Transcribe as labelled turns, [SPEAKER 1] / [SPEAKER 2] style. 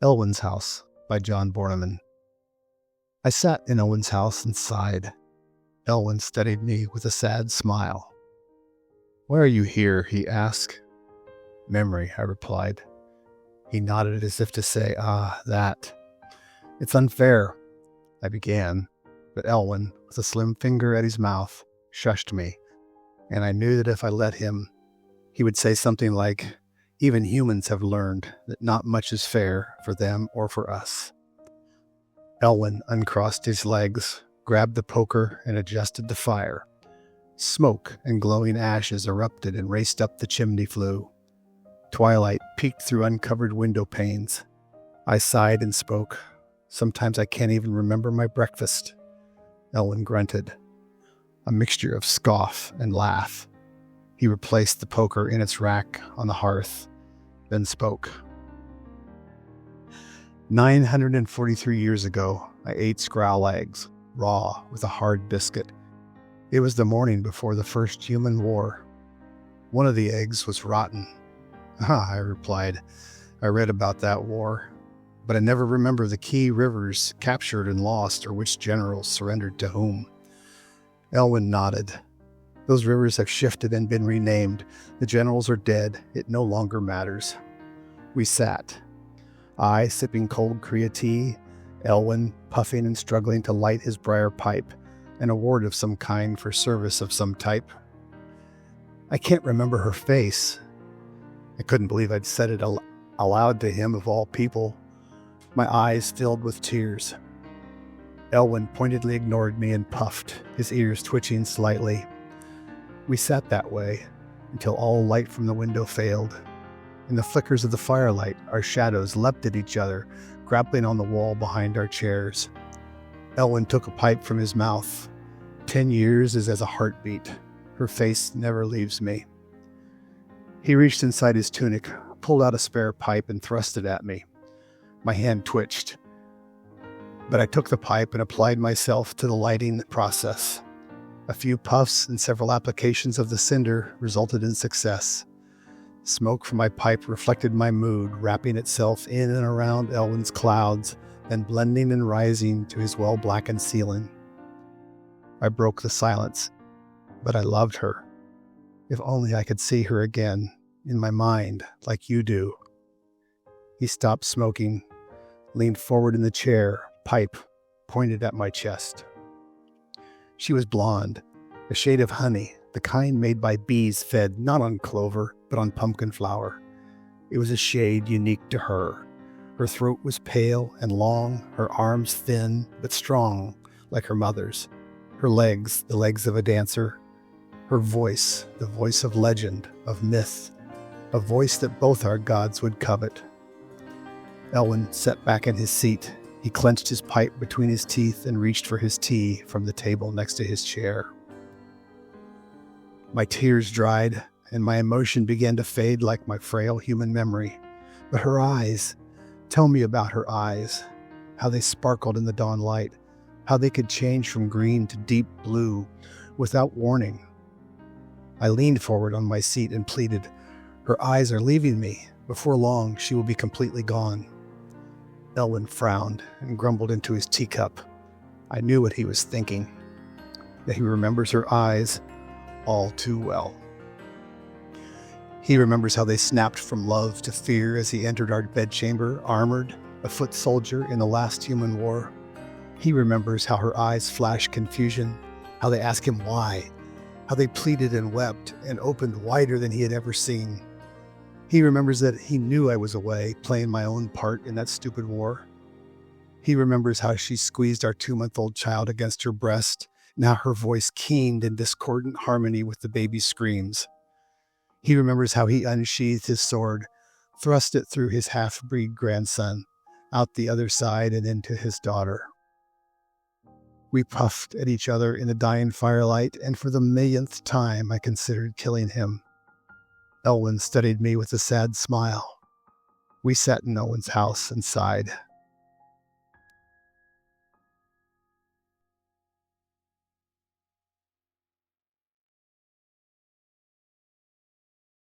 [SPEAKER 1] Elwin's House by John Borneman. I sat in Elwin's house and sighed. Elwin studied me with a sad smile. "Why are you here?" he asked. "Memory," I replied. He nodded as if to say, that. "It's unfair," I began, but Elwin, with a slim finger at his mouth, shushed me, and I knew that if I let him, he would say something like, "Even humans have learned that not much is fair for them or for us." Elwin uncrossed his legs, grabbed the poker, and adjusted the fire. Smoke and glowing ashes erupted and raced up the chimney flue. Twilight peeked through uncovered window panes. I sighed and spoke. "Sometimes I can't even remember my breakfast." Elwin grunted, a mixture of scoff and laugh. He replaced the poker in its rack on the hearth, then spoke. 943 years ago, I ate scrowl eggs, raw, with a hard biscuit. It was the morning before the first human war. One of the eggs was rotten. I replied. I read about that war, but I never remember the key rivers captured and lost or which generals surrendered to whom. Elwin nodded. Those rivers have shifted and been renamed. The generals are dead. It no longer matters. We sat. I sipping cold Korea tea, Elwin puffing and struggling to light his briar pipe, an award of some kind for service of some type. I can't remember her face. I couldn't believe I'd said it aloud to him of all people. My eyes filled with tears. Elwin pointedly ignored me and puffed, his ears twitching slightly. We sat that way until all light from the window failed. In the flickers of the firelight, our shadows leapt at each other, grappling on the wall behind our chairs. Elwin took a pipe from his mouth. 10 years is as a heartbeat. Her face never leaves me. He reached inside his tunic, pulled out a spare pipe, and thrust it at me. My hand twitched, but I took the pipe and applied myself to the lighting process. A few puffs and several applications of the cinder resulted in success. Smoke from my pipe reflected my mood, wrapping itself in and around Elwin's clouds, then blending and rising to his well-blackened ceiling. I broke the silence, but I loved her. If only I could see her again, in my mind, like you do. He stopped smoking, leaned forward in the chair, pipe pointed at my chest. She was blonde, a shade of honey, the kind made by bees fed not on clover, but on pumpkin flower. It was a shade unique to her. Her throat was pale and long, her arms thin but strong, like her mother's. Her legs, the legs of a dancer. Her voice, the voice of legend, of myth, a voice that both our gods would covet. Elwin sat back in his seat. He clenched his pipe between his teeth and reached for his tea from the table next to his chair. My tears dried, and my emotion began to fade like my frail human memory. But her eyes, tell me about her eyes, how they sparkled in the dawn light, how they could change from green to deep blue without warning. I leaned forward on my seat and pleaded, "Her eyes are leaving me. Before long, she will be completely gone." Elwin frowned and grumbled into his teacup. I knew what he was thinking, that he remembers her eyes all too well. He remembers how they snapped from love to fear as he entered our bedchamber, armored, a foot soldier in the last human war. He remembers how her eyes flashed confusion, how they asked him why, how they pleaded and wept and opened wider than he had ever seen. He remembers that he knew I was away, playing my own part in that stupid war. He remembers how she squeezed our 2-month-old child against her breast, and how her voice keened in discordant harmony with the baby's screams. He remembers how he unsheathed his sword, thrust it through his half-breed grandson, out the other side and into his daughter. We puffed at each other in the dying firelight, and for the millionth time I considered killing him. Elwin studied me with a sad smile. We sat in Elwin's house and sighed.